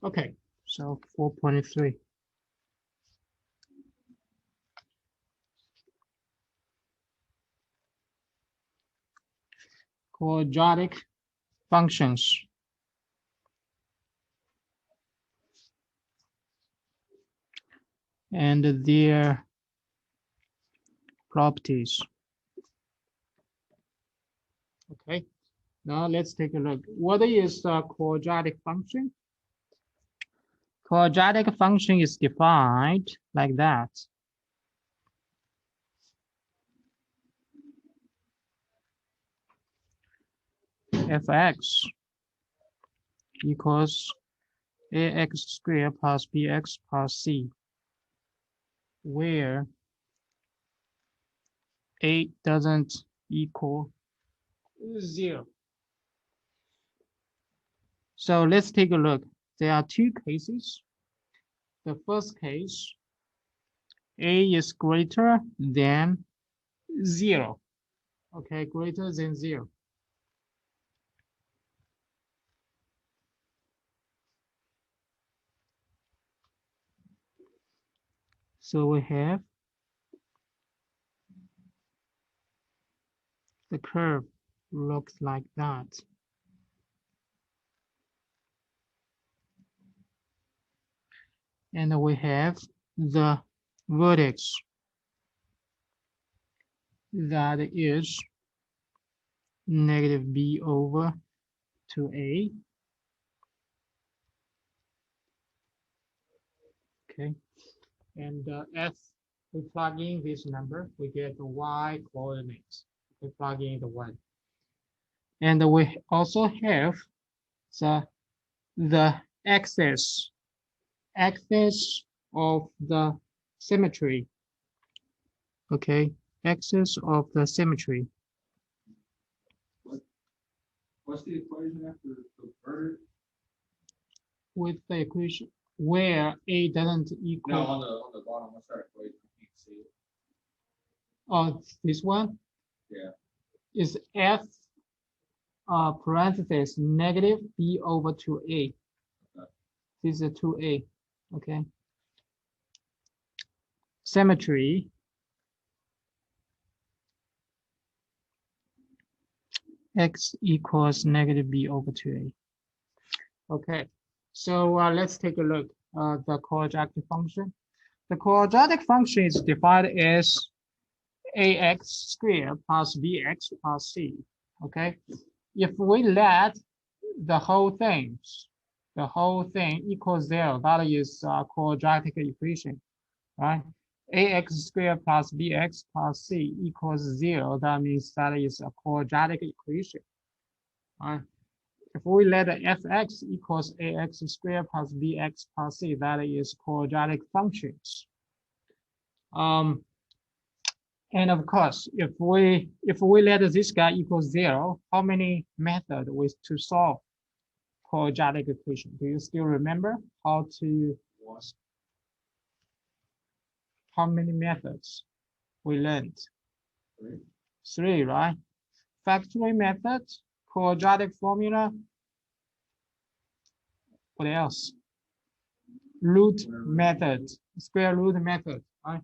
Okay, so 4.3. Quadratic functions. And their properties. Okay, now let's take a look. What is a quadratic function? Quadratic function is defined like that. Fx equals ax squared plus bx plus c, where a doesn't equal 0. So let's take a look. There are two cases. The first case, a is greater than 0. Okay, greater than 0. So we have the curve looks like that. And we have the vertex that is negative b over 2a. Okay, and f, we plug in this number, we get the y coordinates. We plug in the 1. And we also have the axis of the symmetry. Okay, axis of the symmetry. What's the equation after the vertex? With the equation where a doesn't equal. No, on the bottom. What's our equation? I can't see it. Oh, this one. Yeah. Is f parenthesis negative b over 2a. Okay. This is 2a. Okay. Symmetry. X equals negative b over 2a. Okay, so let's take a look at the quadratic function. The quadratic function is defined as ax squared plus bx plus c. Okay, if we let the whole thing equals 0, that is a quadratic equation, right? Ax squared plus bx plus c equals 0. That means that is a quadratic equation, right? If we let fx equals ax squared plus bx plus c, that is quadratic functions. And of course, if we let this guy equals 0, how many methods with to solve quadratic equation? Do you still remember how to? How many methods we learned? 3, right? Factoring method, quadratic formula. What else? Root method, square root method. Right?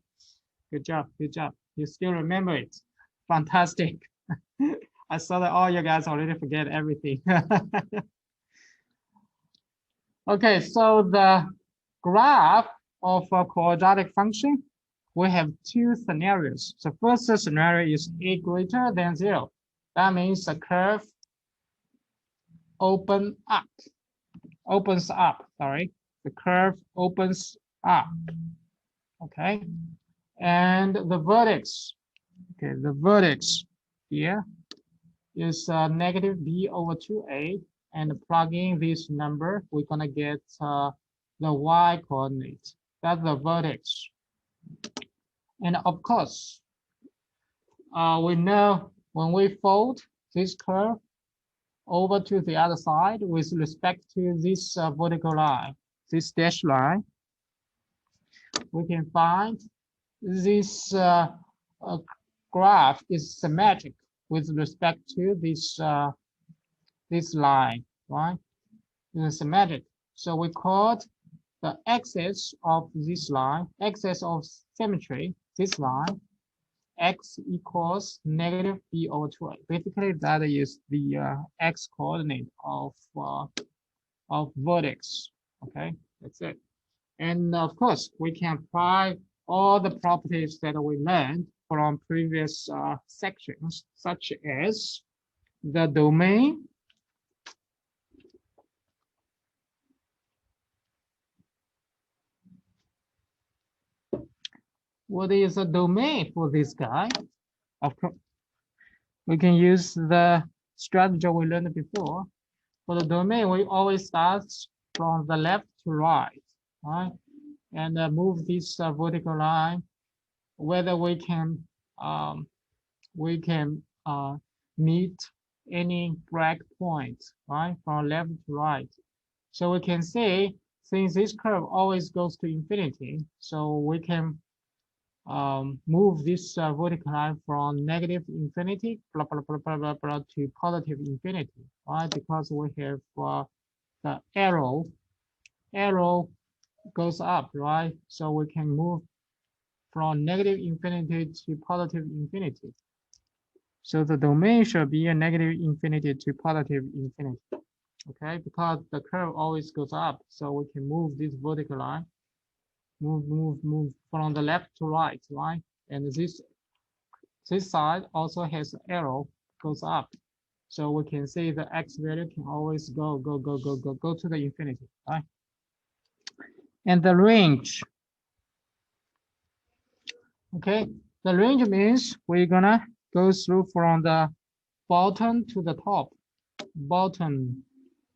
Good job, good job. You still remember it. Fantastic. I saw that all you guys already forget everything. Okay, so the graph of a quadratic function, we have 2 scenarios. The first scenario is a greater than 0. That means the curve opens up, sorry. The curve opens up, okay? And the vertex, okay, the vertex here is negative b over 2a, and plugging this number, we're gonna get the y coordinate. That's the vertex. And of course, we know when we fold this curve over to the other side with respect to this vertical line, this dashed line, we can find this graph is symmetric with respect to this this line, right? It's symmetric. So we called the axis of this line, axis of symmetry, this line, x equals negative b over 2a. Basically, that is the x coordinate of vertex. Okay, that's it. And of course, we can apply all the properties that we learned from previous sections, such as the domain. What is a domain for this guy? Of course, we can use the strategy we learned before. For the domain, we always start from the left to right, right? And move this vertical line, whether we can meet any break point, right, from left to right. So we can say, since this curve always goes to infinity, so we can move this vertical line from negative infinity blah, blah, blah, blah, blah, blah, to positive infinity, right? Because we have the arrow goes up, right? So we can move from negative infinity to positive infinity. So the domain should be a negative infinity to positive infinity, okay? Because the curve always goes up, so we can move this vertical line, move from the left to right, right? And this side also has arrow goes up, so we can see the x value can always go to the infinity, right? And the range, okay, the range means we're gonna go through from the bottom to the top, bottom,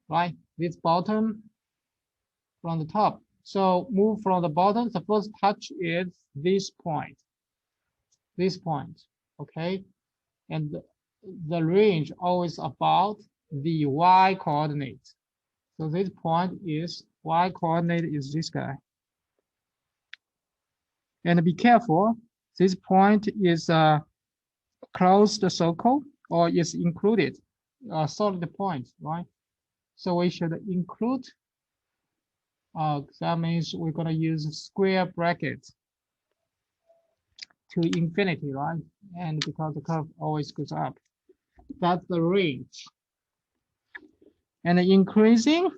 right? This bottom from the top. So move from the bottom, the first touch is this point, okay? And the range always about the y coordinate. So this point is y coordinate is this guy. And be careful, this point is a closed circle or is included a solid point, right? So we should include, that means we're gonna use square brackets to infinity, right? And because the curve always goes up, that's the range. And increasing,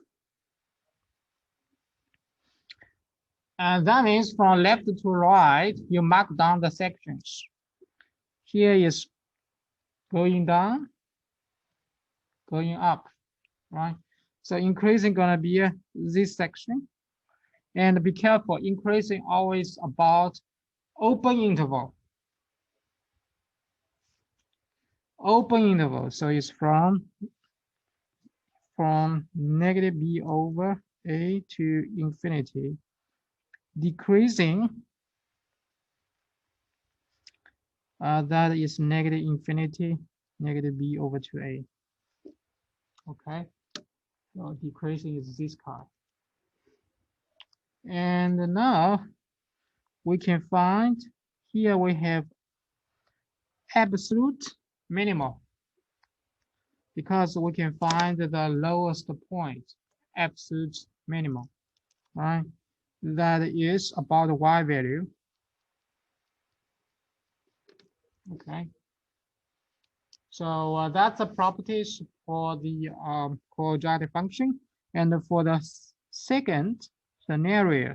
and that means from left to right, you mark down the sections. Here is going down, going up, right? So increasing gonna be this section. And be careful, increasing always about open interval. Open interval, so it's from negative b over a to infinity. Decreasing, that is negative infinity, negative b over 2a. Okay, so decreasing is this kind. And now we can find, here we have absolute minimum, because we can find the lowest point, absolute minimum, right? That is about the y value. Okay. So that's the properties for the quadratic function. And for the second scenario,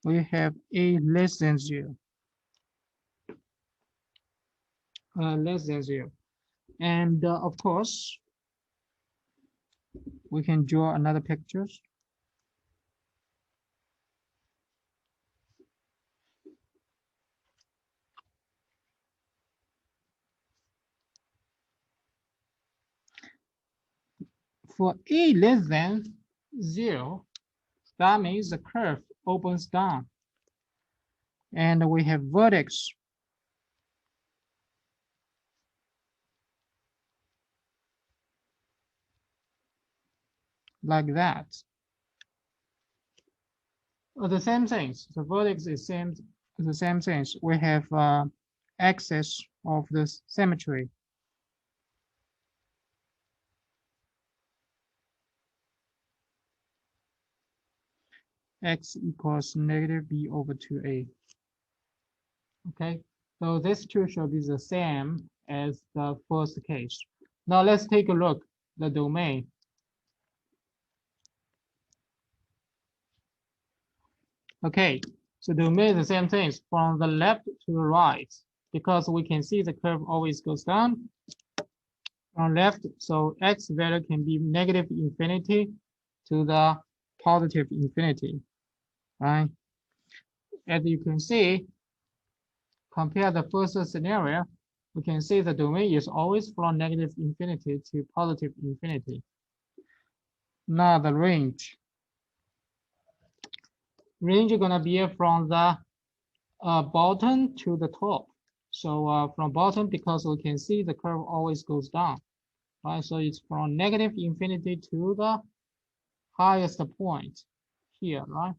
we have a less than 0. Less than 0. And of course, we can draw another pictures. For a less than 0, that means the curve opens down. And we have vertex. Like that. The same things. The vertex is the same things. We have axis of the symmetry. x equals negative b over 2a. Okay, so this two should be the same as the first case. Now let's take a look the domain. Okay, so domain is the same thing from the left to the right, because we can see the curve always goes down from left. So x value can be negative infinity to the positive infinity, right? As you can see, compare the first scenario, we can see the domain is always from negative infinity to positive infinity. Now the range. Range is gonna be from the bottom to the top. So from bottom, because we can see the curve always goes down, right? So it's from negative infinity to the highest point here, right?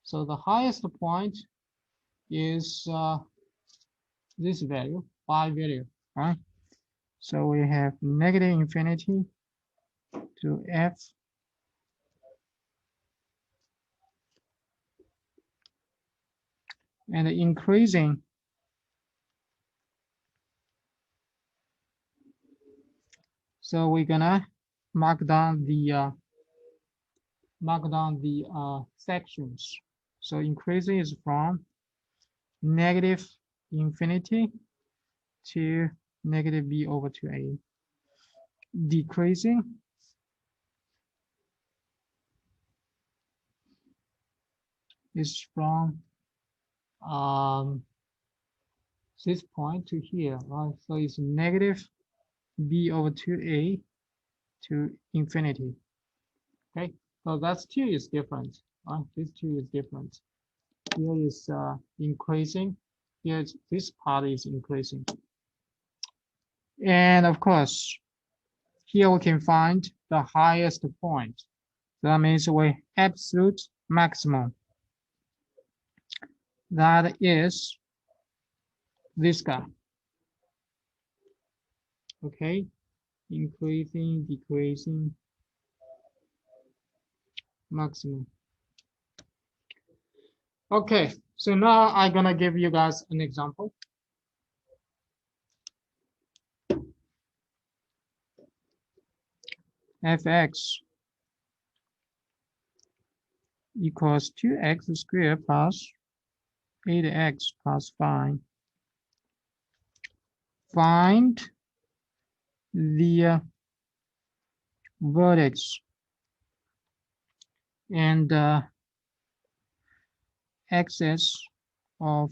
So the highest point is this value, 5 value, right? So we have negative infinity to f and increasing. So we're gonna mark down the sections. So increasing is from negative infinity to negative b over 2a. Decreasing is from this point to here, right? So it's negative b over 2a to infinity. Okay, so that's two is different, right? This two is different. Here is increasing. Here this part is increasing. And of course, here we can find the highest point. That means we absolute maximum. That is this guy. Okay, increasing, decreasing, maximum. Okay, so now I'm gonna give you guys an example. Fx equals 2x squared plus 8x plus 5. Find the vertex and axis of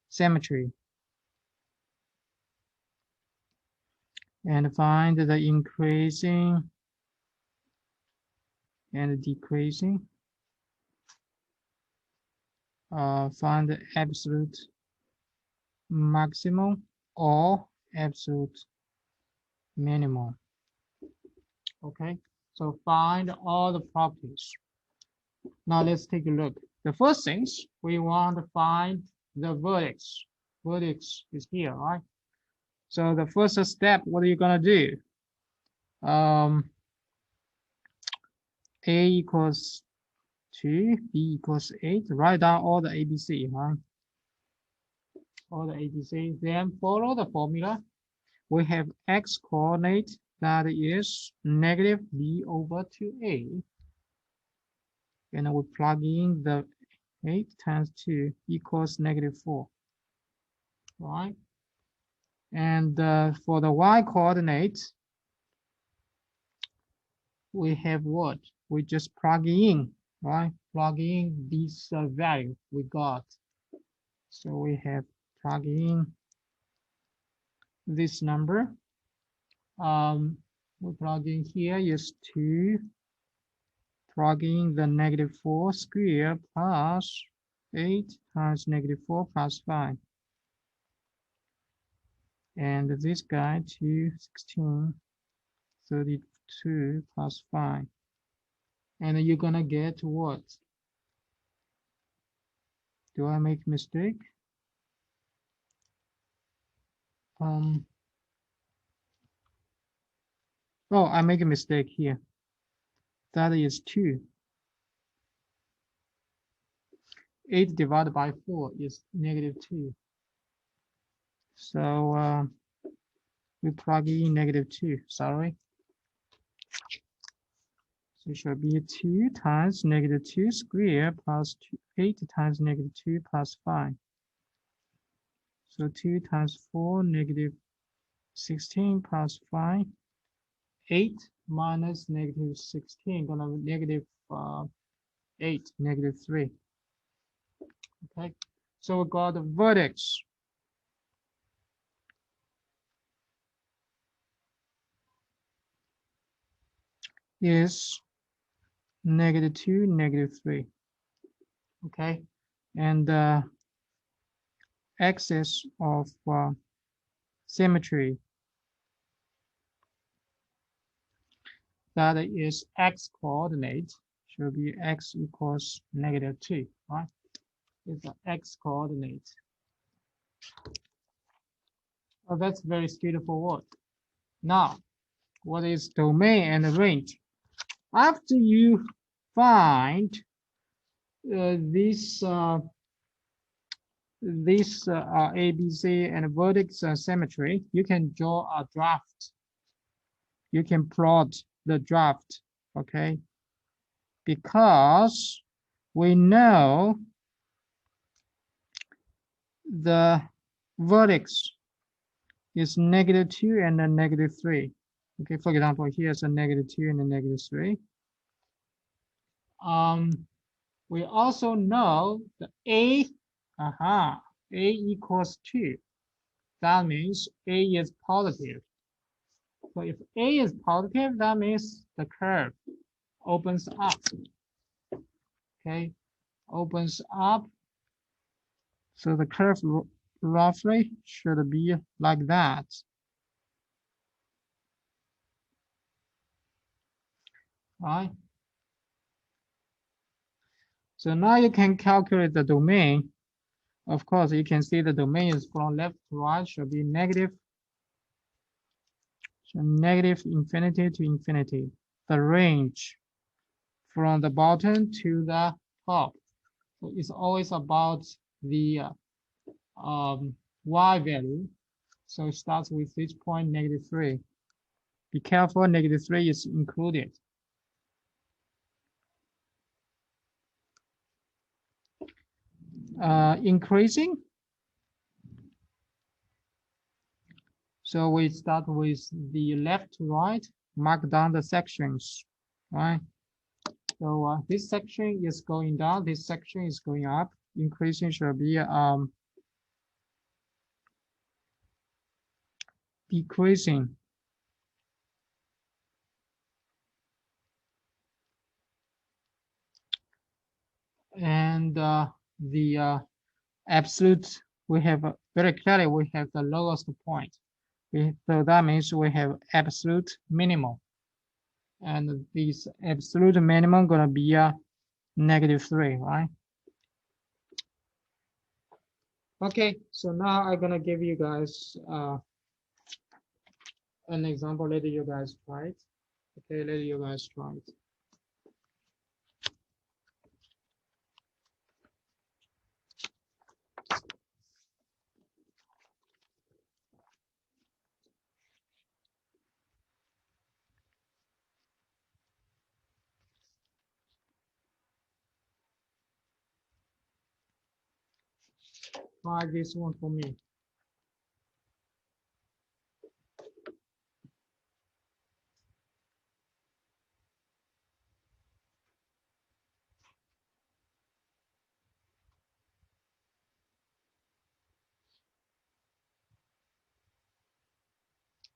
symmetry, and find the increasing and decreasing. Find the absolute maximum or absolute minimum. Okay, so find all the properties. Now let's take a look. The first things we want to find the vertex. Vertex is here, right? So the first step, what are you gonna do? A equals 2, B equals 8. Write down all the ABC, right? All the ABC. Then follow the formula. We have x coordinate that is negative b over 2a. And we plug in the 8 times 2 equals negative 4. Right? And for the y coordinate, we have what? We just plug in, right? Plug in this value we got. So we have plug in this number. We plug in here is 2. Plug in the negative 4 squared plus 8 times negative 4 plus 5. And this guy 2, 16, 32 plus 5. And you're gonna get what? Do I make a mistake? Oh, I make a mistake here. That is 2. 8 divided by 4 is -2. So we plug in -2, sorry. So it should be 2 times -2 squared plus 8 times -2 plus 5. So 2 times 4, -16 plus 5. 8 minus -16, gonna be -8, -3. Okay, so we got the vertex is -2, -3. Okay, and the axis of symmetry, that is x coordinate, should be x equals -2, right? It's the x coordinate. Oh, that's very straightforward. Now, what is domain and range? After you find this ABC and vertex symmetry, you can draw a draft. You can plot the draft, okay? Because we know the vertex is -2 and then -3. Okay, for example, here's a -2 and a -3. We also know the A equals 2. That means A is positive. So if A is positive, that means the curve opens up. Okay, opens up. So the curve roughly should be like that. Right? So now you can calculate the domain. Of course, you can see the domain is from left to right, should be negative. So -infinity to infinity. The range from the bottom to the top. So it's always about the y value. So it starts with this point, -3. Be careful, -3 is included. Increasing. So we start with the left to right, mark down the sections, right? So this section is going down, this section is going up. Increasing should be decreasing. And the absolute, we have very clearly, we have the lowest point. So that means we have absolute minimum. And this absolute minimum gonna be -3, right? Okay, so now I'm gonna give you guys an example. Let you guys try it. Okay, let you guys try it. Try this one for me.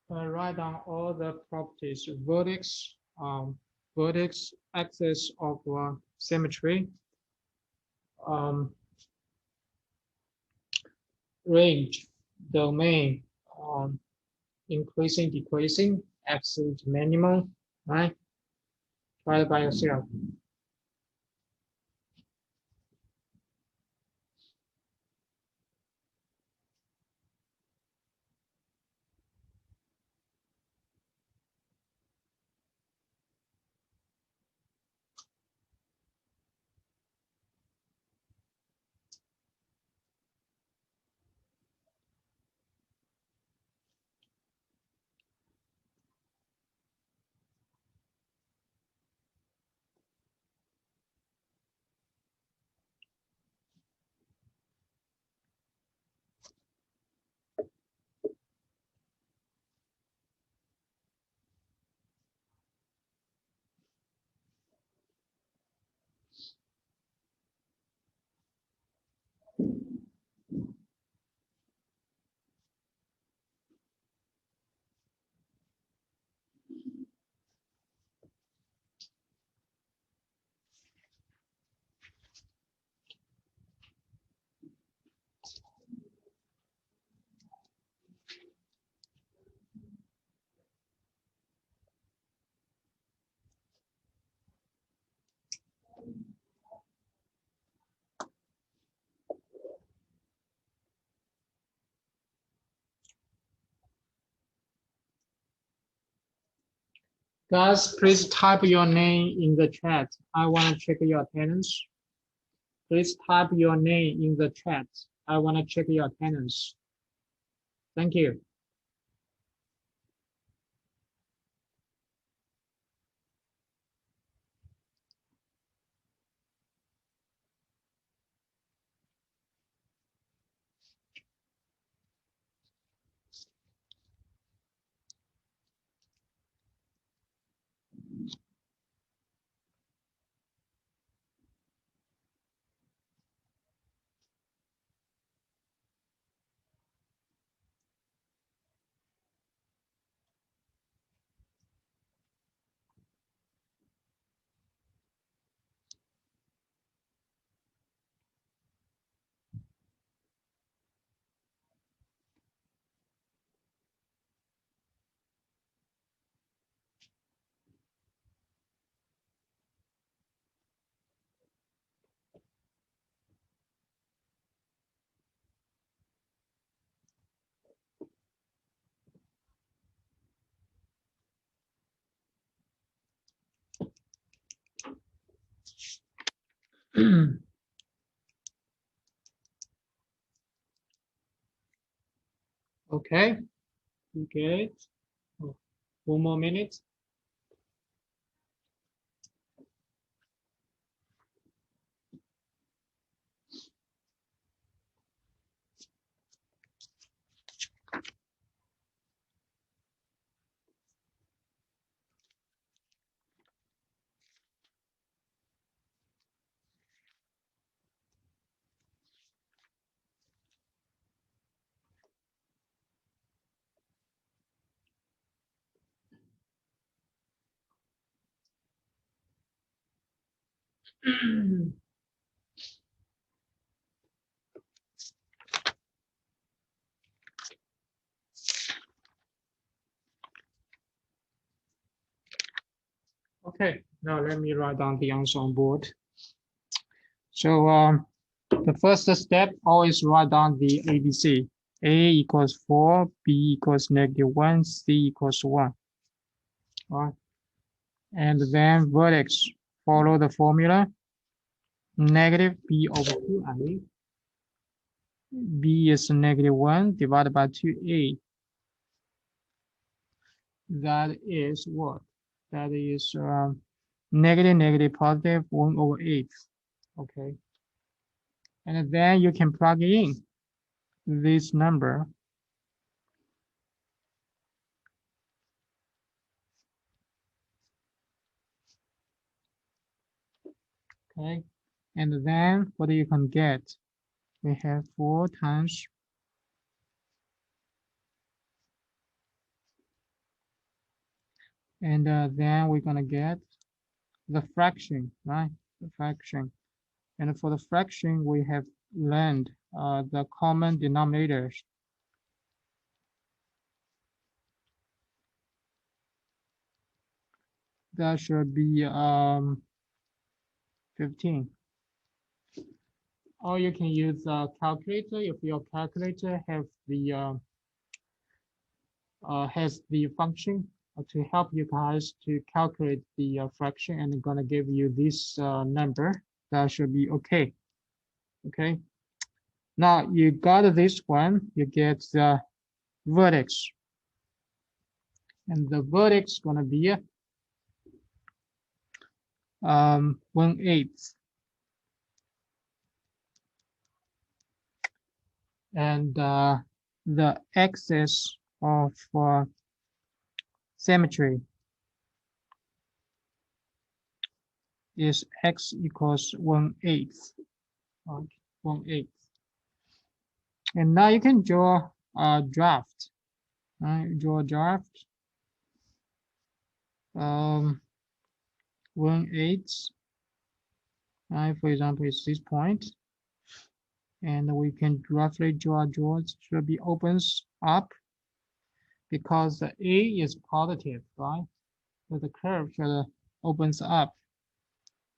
Write down all the properties: vertex, vertex, axis of symmetry, range, domain, increasing, decreasing, absolute minimum, right? Try it by yourself. Guys, please type your name in the chat. I want to check your attendance. Please type your name in the chat. I want to check your attendance. Thank you. Okay, okay. Oh, 1 more minute. Okay, now let me write down the answer on board. So the first step, always write down the ABC. A equals 4, B equals -1, C equals 1. All right. And then vertex, follow the formula. Negative B over 2A. B is -1 divided by 2A. That is what? That is negative, negative, positive 1 over 8. Okay. And then you can plug in this number. Okay. And then what you can get? We have 4 times and then we're gonna get the fraction, right? The fraction. And for the fraction, we have learned the common denominators. That should be 15. Or you can use a calculator if your calculator have the has the function to help you guys to calculate the fraction, and gonna give you this number. That should be okay. Okay. Now you got this one, you get the vertex. And the vertex gonna be 1/8. And the axis of symmetry is x equals 1/8. 1/8. And now you can draw a draft. Draw a draft. 1/8. For example, it's this point. And we can roughly draw should be opens up because the A is positive, right? So the curve should opens up.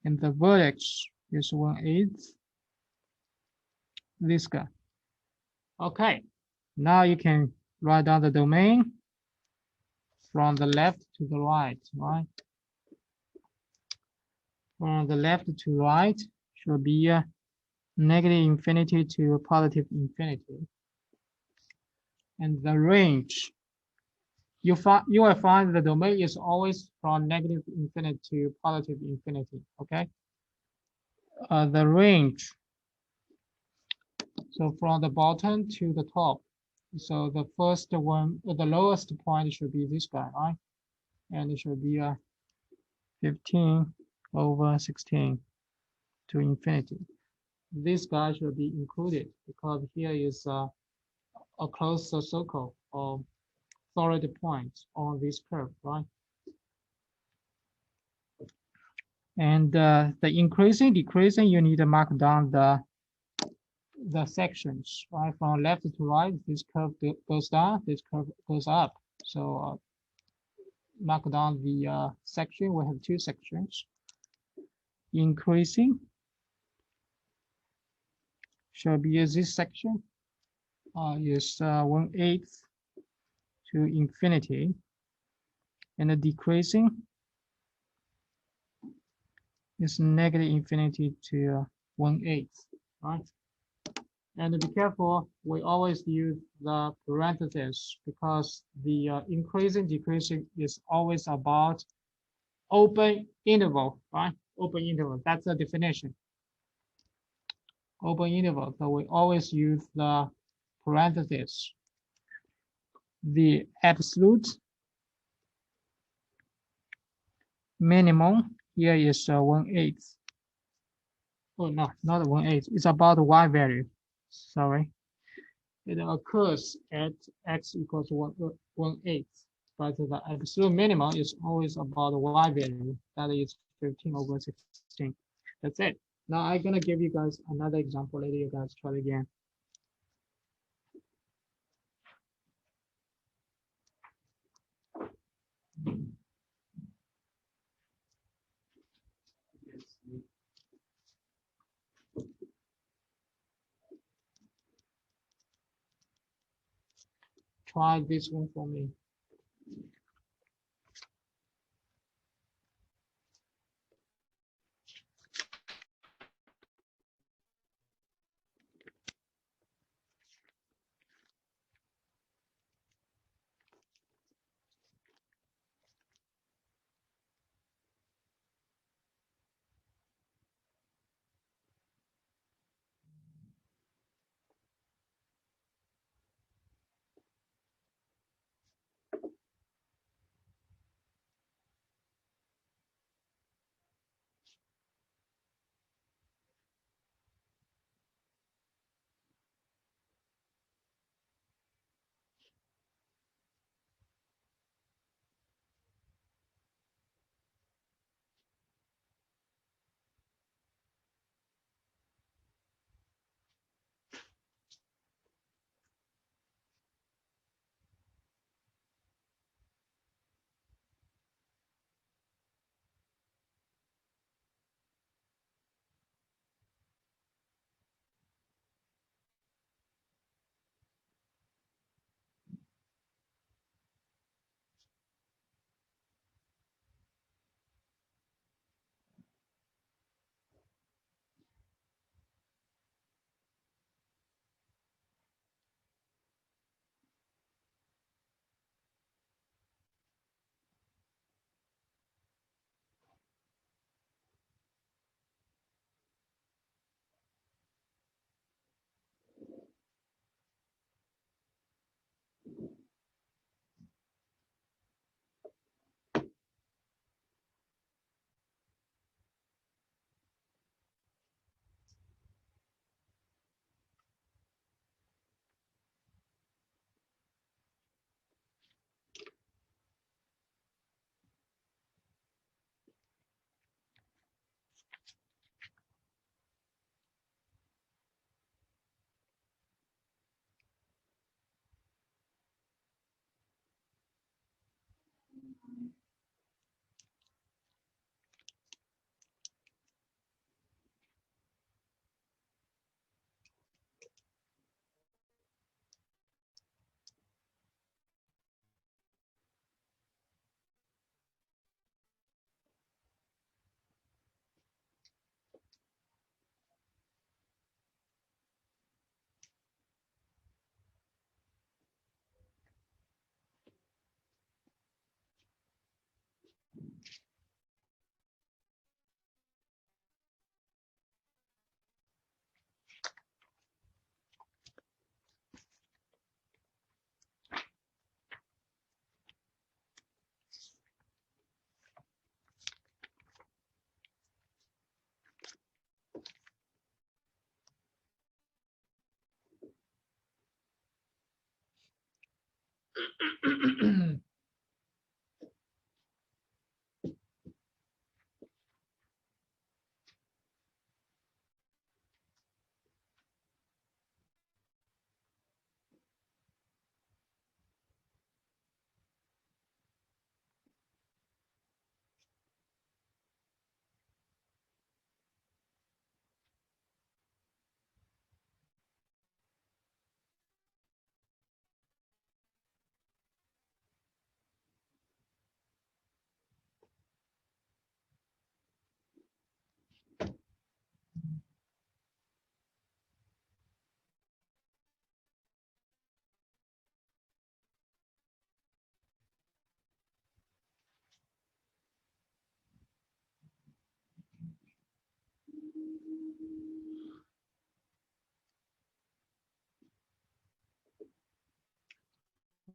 And the vertex is 1/8. This guy. Okay, now you can write down the domain from the left to the right, right? From the left to right should be negative infinity to positive infinity. And the range, you will find the domain is always from negative infinity to positive infinity, okay? The range, so from the bottom to the top. So the first one, the lowest point should be this guy, right? And it should be 15/16 to infinity. This guy should be included because here is a closed circle or solid point on this curve, right? And the increasing, decreasing, you need to mark down the sections, right? From left to right, this curve goes down, this curve goes up. So mark down the section. We have two sections. Increasing should be this section is 1/8 to infinity, and the decreasing is negative infinity to 1/8, right? And be careful, we always use the parentheses because the increasing, decreasing is always about open interval, right? Open interval, that's the definition. Open interval, so we always use the parentheses. The absolute minimum here is 1/8. Oh no, not 1/8. It's about the y value. Sorry, it occurs at x equals 1/8, but the absolute minimum is always about the y value. That is 15/16. That's it. Now I'm gonna give you guys another example. Later, you guys try it again. Try this one for me.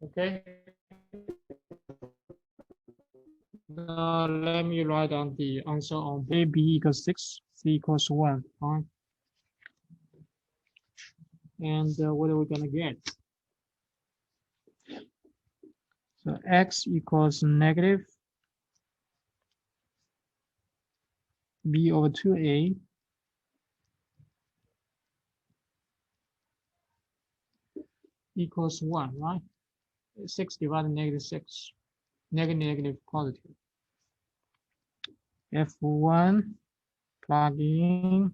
Okay. Now let me write down the answer on A, B equals 6, C equals 1. Fine. And what are we going to get? So X equals negative B over 2A equals 1, right? 6 divided negative 6. Negative, negative, positive. F1 plug in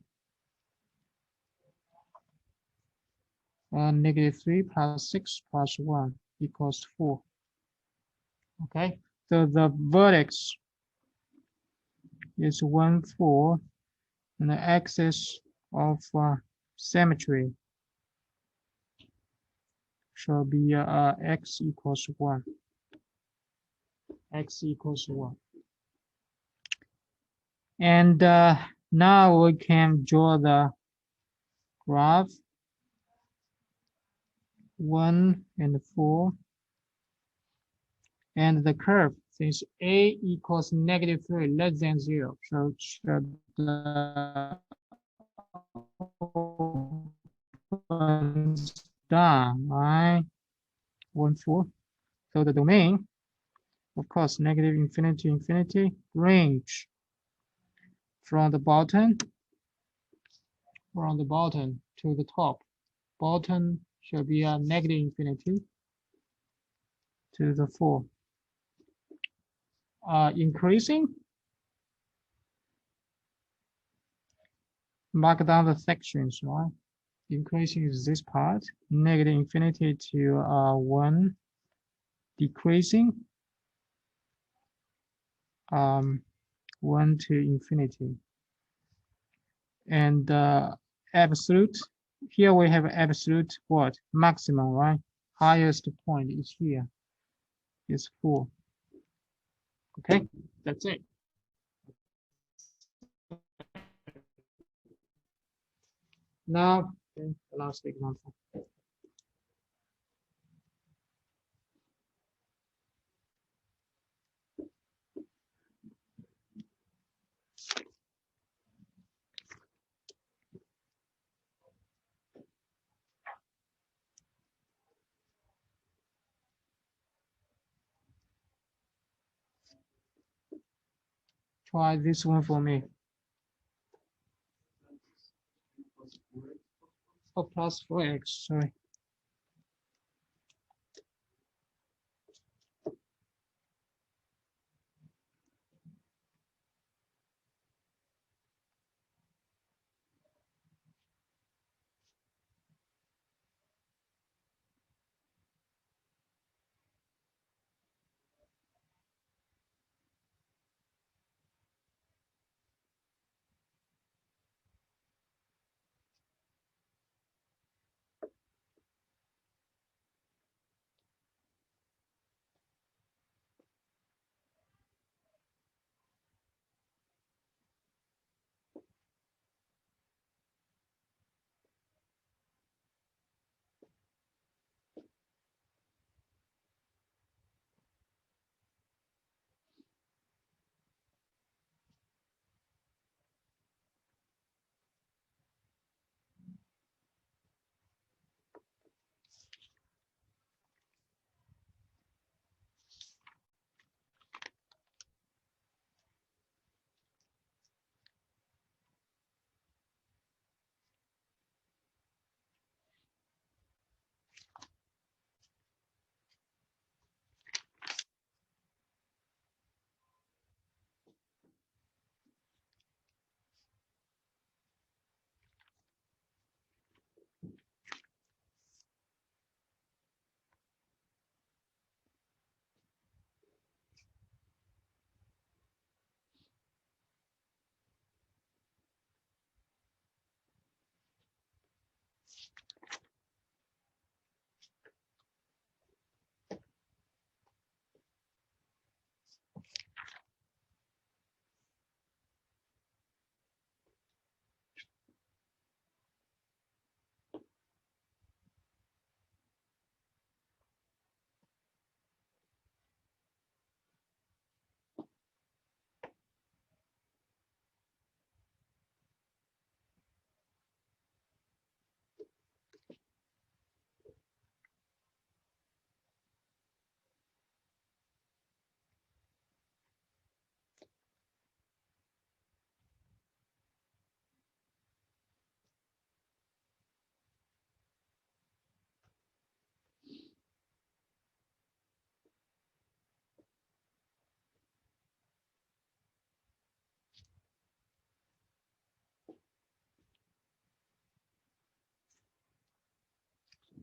negative 3 plus 6 plus 1 equals 4. Okay, so the vertex is 1, 4, and the axis of symmetry shall be x equals 1. X equals 1. And now we can draw the graph 1 and 4. And the curve, since a equals negative 3 less than 0, so should down, right? 1, 4. So the domain, of course, negative infinity, infinity, range from the bottom to the top. Bottom should be a negative infinity to the 4. Increasing, mark down the sections, right? Increasing is this part, negative infinity to 1, decreasing 1 to infinity. And absolute, here we have absolute what? Maximum, right? Highest point is here, is 4. Okay, that's it. Now, okay, the last example. Try this one for me. Oh, plus 4x, sorry.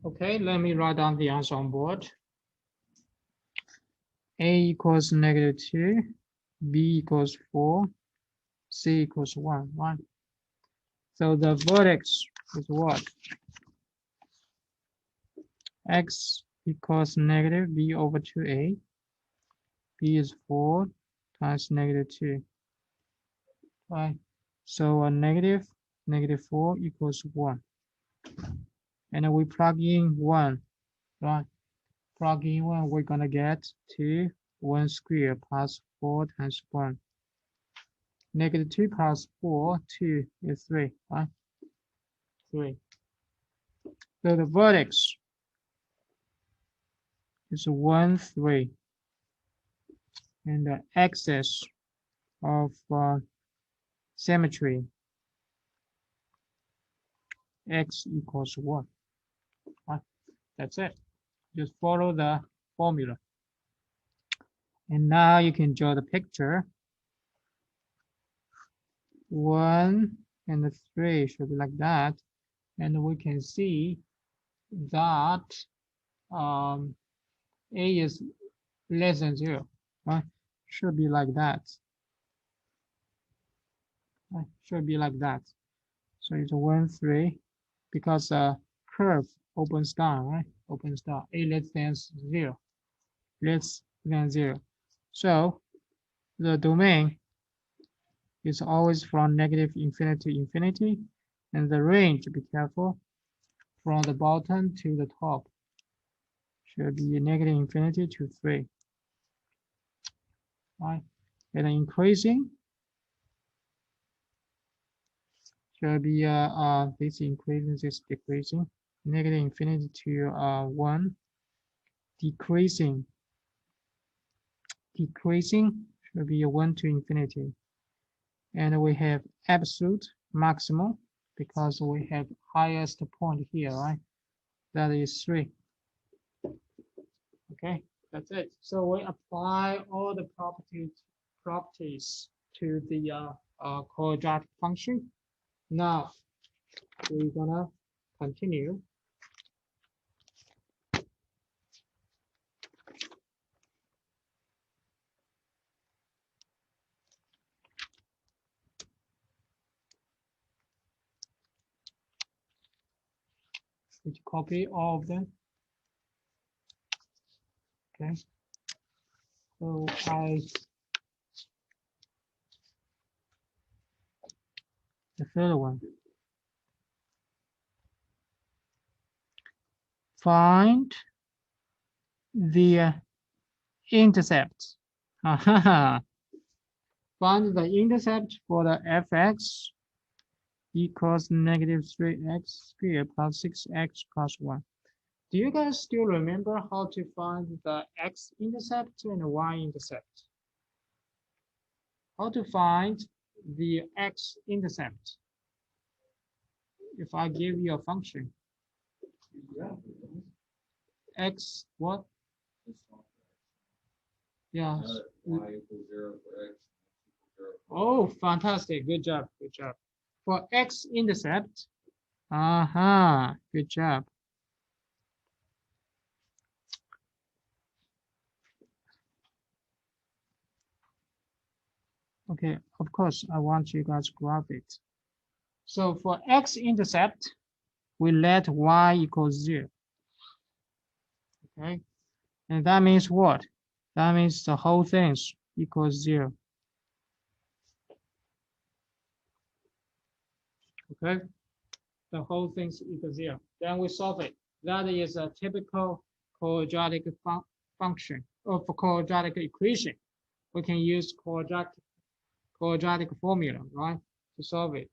Okay, let me write down the answer on board. A equals -2, B equals 4, C equals 1, right? So the vertex is what? X equals negative B over 2A. B is 4 times -2. Right. So a -4 equals 1. And then we plug in 1. Right. Plug in 1, we're gonna get 2, 1 squared plus 4 times 1. -2 plus 4, 2 is 3, right? 3. So the vertex is 1, 3. And the axis of symmetry, x equals 1. Right? That's it. Just follow the formula. And now you can draw the picture. 1 and 3 should be like that. And we can see that A is less than 0. Right? Should be like that. Right? Should be like that. So it's 1, 3, because curve opens down, right? Opens down. A less than 0. Less than 0. So the domain is always from -infinity to infinity, and the range, be careful, from the bottom to the top should be -infinity to 3. Right? And increasing should be this increasing, this decreasing, -infinity to 1, decreasing should be 1 to infinity. And we have absolute maximum because we have highest point here, right? That is 3. Okay, that's it. So we apply all the properties to the quadratic function. Now we're gonna continue. Would you copy all of them? Okay. So the third one. Find the intercept. Find the intercept for the fx equals -3x squared plus 6x plus 1. Do you guys still remember how to find the x-intercept and y-intercept? How to find the x-intercept? If I give you a function, x what? Yeah. Y equals 0 for X. Oh, fantastic. Good job. Good job. For x-intercept, good job. Okay, of course, I want you guys to graph it. So for x-intercept, we let y equals 0. Okay, and that means what? That means the whole thing equals 0. Okay, the whole thing equals 0. Then we solve it. That is a typical quadratic function, or for quadratic equation. We can use quadratic formula, right, to solve it.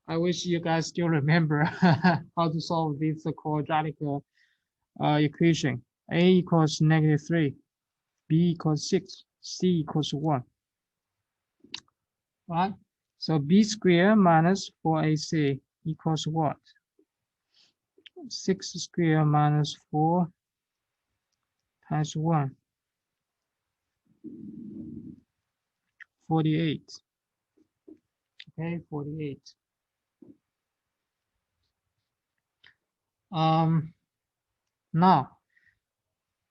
I wish you guys still remember how to solve this quadratic equation. A equals -3, B equals 6, C equals 1. Right? So B squared minus 4AC equals what? 6 squared minus 4 times 1. 48. Okay, 48. Now,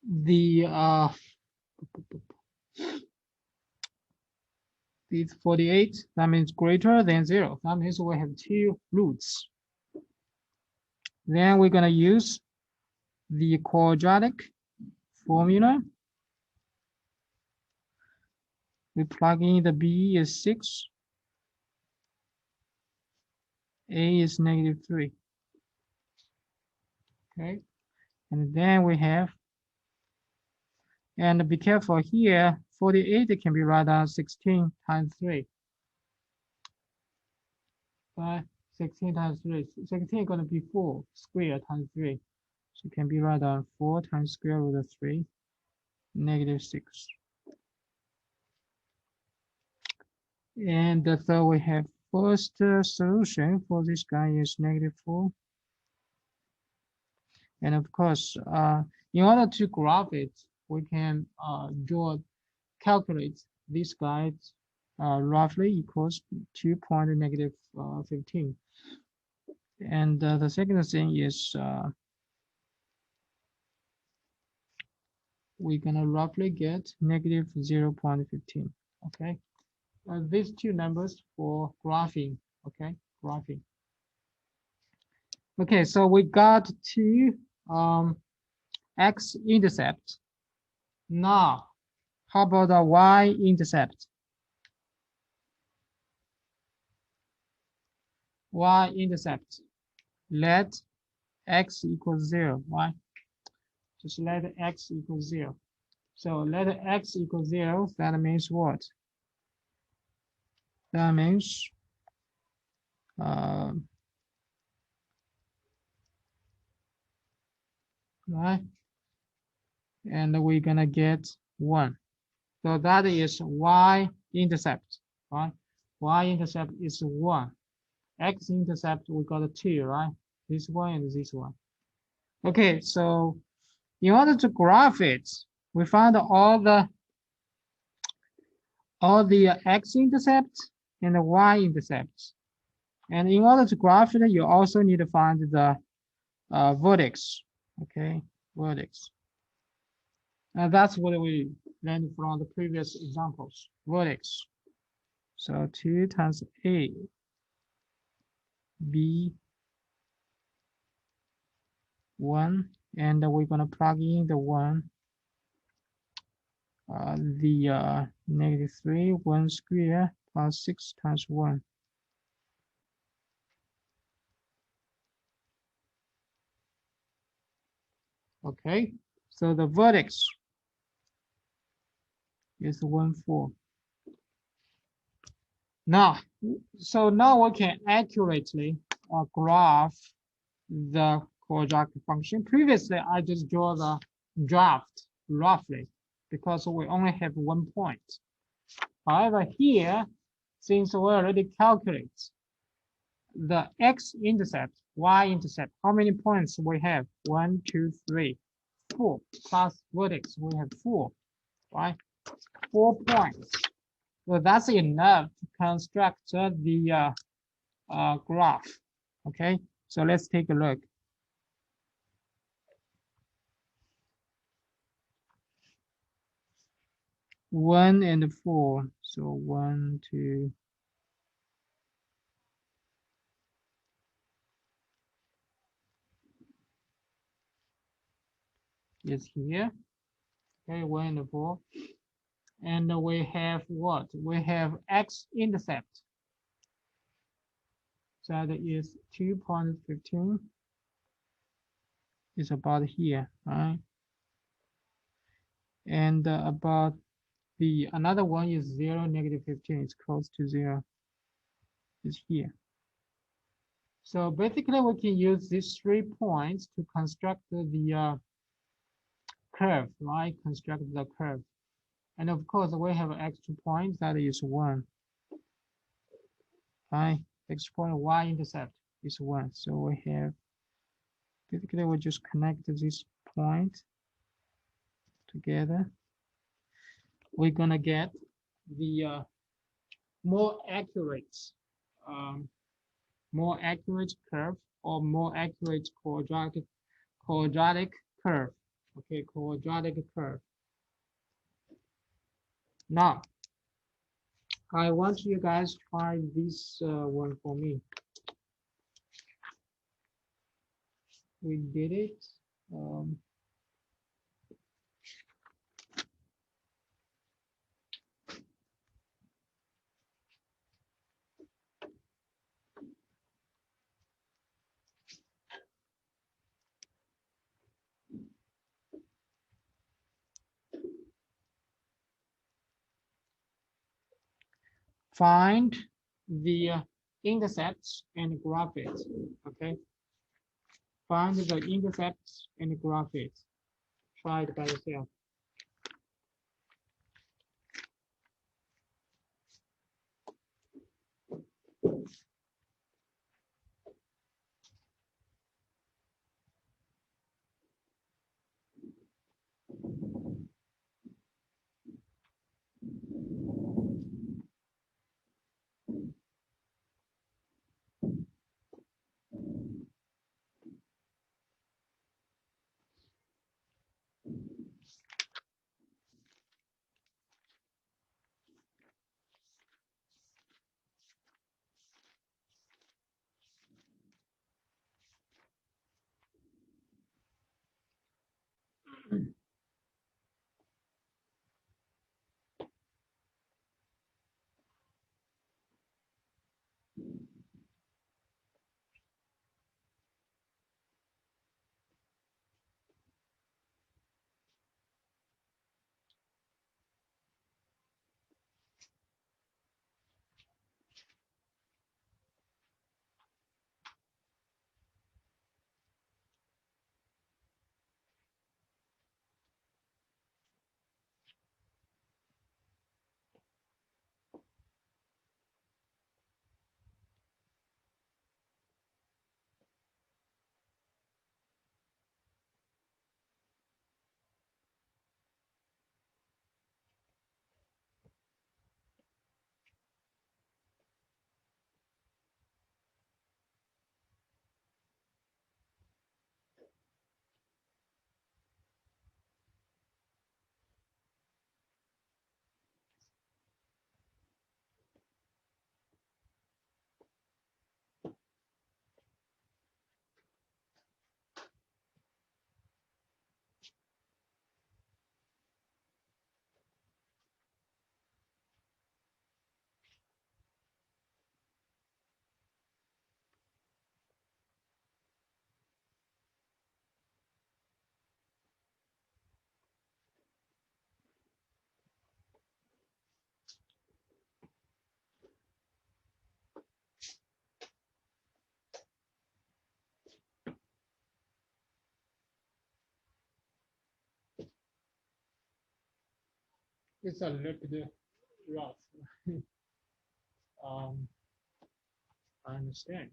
the it's 48, that means greater than 0. That means we have two roots. Then we're going to use the quadratic formula. We plug in the b is 6, a is -3. Okay, and then we have, and be careful here, 48 can be written as 16 times 3. 16 times 3, 16 is going to be 4 squared times 3. So it can be written down 4 times square root of 3, -6. And so we have first solution for this guy is -4. And of course, in order to graph it, we can calculate this guy roughly equals 2.15. And the second thing is we're gonna roughly get -0.15. Okay, these two numbers for graphing. Okay, graphing. Okay, so we got to X intercept. Now, how about the Y intercept? Y intercept. Let X equals 0. Why? Just let X equals 0. So let X equals 0. That means what? That means right? And we're gonna get 1. So that is Y intercept, right? Y intercept is 1. X intercept, we got a 2, right? This one and this one. Okay, so in order to graph it, we found all the X intercept and the Y intercept. And in order to graph it, you also need to find the vertex. Okay, vertex. And that's what we learned from the previous examples, vertex. So 2 times A, B, 1, and we're gonna plug in the 1, -3, 1 square plus 6 times 1. Okay, so the vertex is 1, 4. Now, so now we can accurately graph the quadratic function. Previously, I just draw the draft roughly because we only have 1 point. However, here, since we already calculate the x-intercept, y-intercept, how many points we have? 1, 2, 3, 4, plus vertex, we have 4, right? 4 points. So that's enough to construct the graph. Okay, so let's take a look. One and 4. So 1, 2. Is here. Okay, 1 and 4. And we have what? We have x-intercept. So that is 2.15. It's about here, right? And about the another one is 0, -15. It's close to 0. It's here. So basically, we can use these 3 points to construct the curve, right? Construct the curve. And of course, we have an extra point that is 1. Right? Extra point y-intercept is 1. So we have, basically, we just connect this point together. We're gonna get the more accurate curve or more accurate quadratic curve. Okay, quadratic curve. Now, I want you guys to try this one for me. We did it. Um, find the intercepts and graph it. Okay, find the intercepts and graph it. Try it by yourself. It's a little bit rough. um, I understand.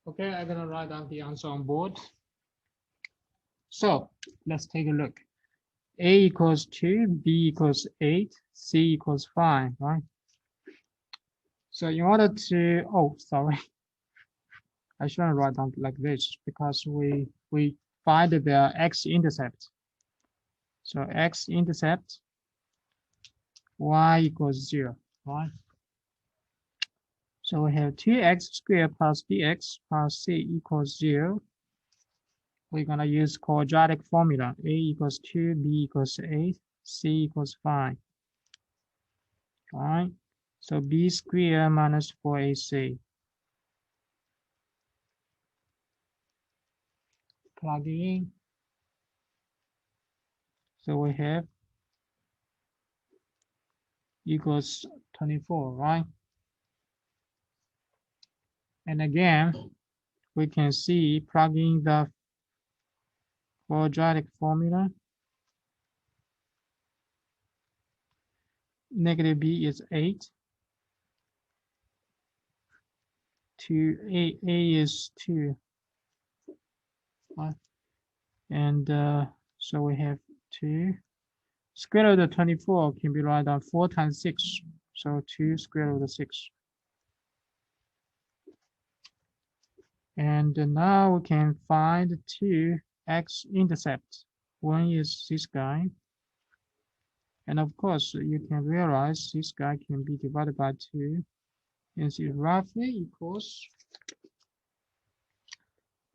Okay, I'm gonna write down the answer on board. So let's take a look. A equals 2, B equals 8, C equals 5, right? So in order to, oh, sorry, I shouldn't write down like this because we find the x-intercept. So x-intercept, y equals 0, right? So we have 2x squared plus bx plus c equals 0. We're going to use quadratic formula. A equals 2, B equals 8, C equals 5. All right. So B squared minus 4AC. Plug in. So we have equals 24, right? And again, we can see plugging the quadratic formula. Negative B is 8. 2A is 2. Right? And so we have 2. Square root of 24 can be written down 4 times 6. So 2 square root of 6. And now we can find 2 x-intercepts. One is this guy. And of course, you can realize this guy can be divided by 2. And it roughly equals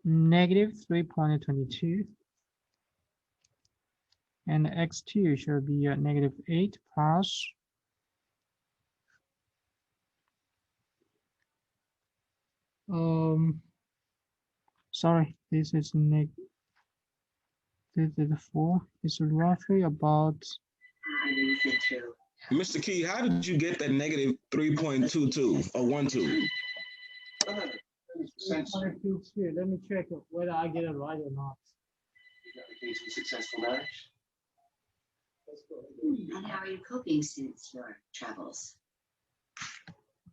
negative 3.22. And x2 should be negative 8 plus sorry, this is this is 4. It's roughly about. Mr. Key, how did you get that negative 3.22 or 12? Let me check whether I get it right or not. Is that the case of successful marriage? And how are you coping since your travels?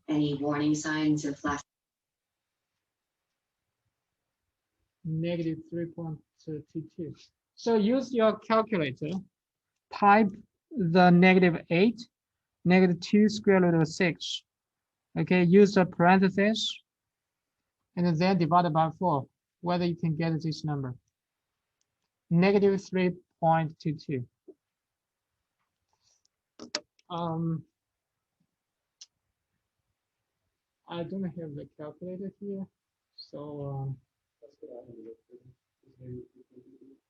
Any warning signs of flash? Negative 3.22. So use your calculator. Type the negative 8, negative 2 square root of 6. Okay, use the parentheses and then divide by 4, whether you can get this number. Negative 3.22. I don't have the calculator here, so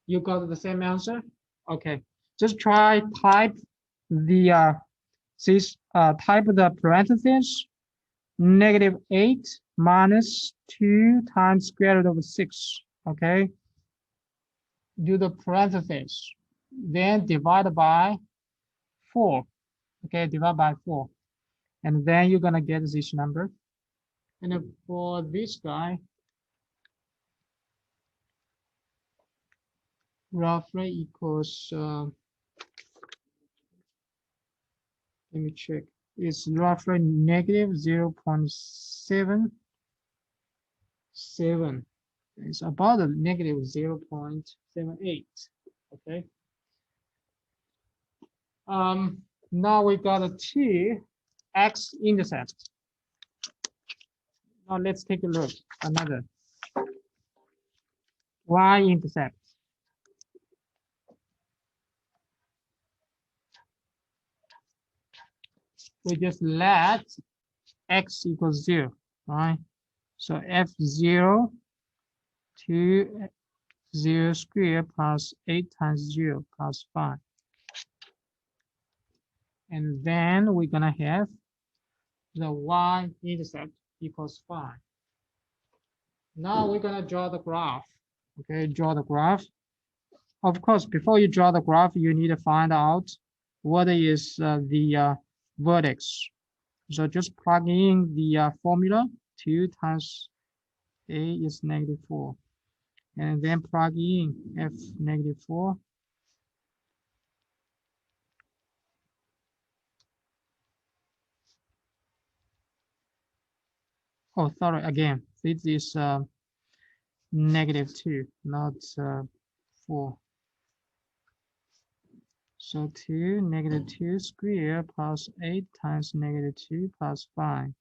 you got the same answer. Okay, just try type the type the parentheses negative 8 minus 2 times square root of 6. Okay, do the parentheses, then divide by 4. Okay, divide by 4, and then you're gonna get this number. And for this guy, roughly equals, let me check, it's roughly negative 0.77. It's about a negative 0.78. Okay. Now we got a 2 x-intercept. Now let's take a look. Another y-intercept. We just let x equals 0, right? So f0 to 0 squared plus 8 times 0 plus 5. And then we're gonna have the y-intercept equals 5. Now we're gonna draw the graph. Okay, draw the graph. Of course, before you draw the graph, you need to find out what is the vertex. So just plug in the formula. 2 times a is negative 4. And then plug in f negative 4. Oh, sorry, again, this is -2, not 4. So 2, -2 squared plus 8 times -2 plus 5.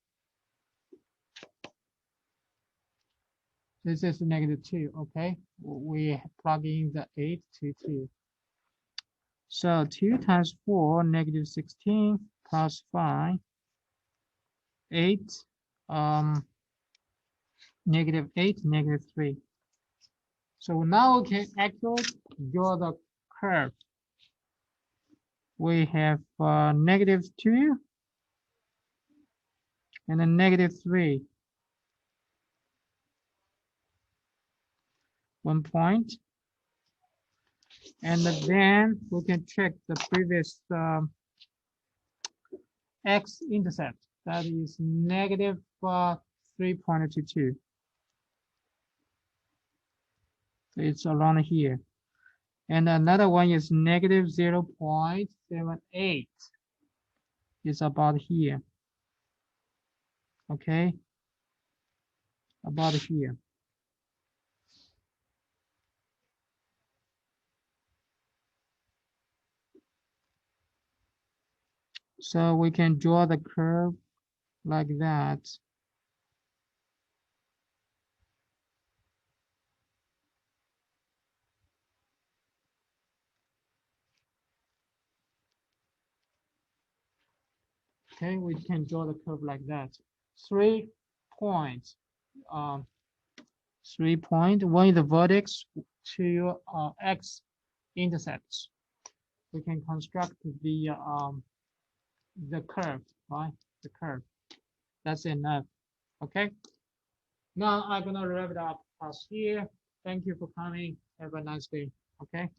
This is -2, okay? We plug in the 8 to 2. So 2 times 4, -16 plus 5, 8, -8, -3. So now we can actually draw the curve. We have -2 and then -3. 1 point. And then we can check the previous X intercept. That is -3.22. So it's around here. And another one is -0.78. It's about here. Okay. About here. So we can draw the curve like that. Okay, we can draw the curve like that. 3 points. 3 point. One is the vertex, 2 X intercepts. We can construct the curve, right? The curve. That's enough. Okay. Now I'm gonna wrap it up here. Thank you for coming. Have a nice day. Okay.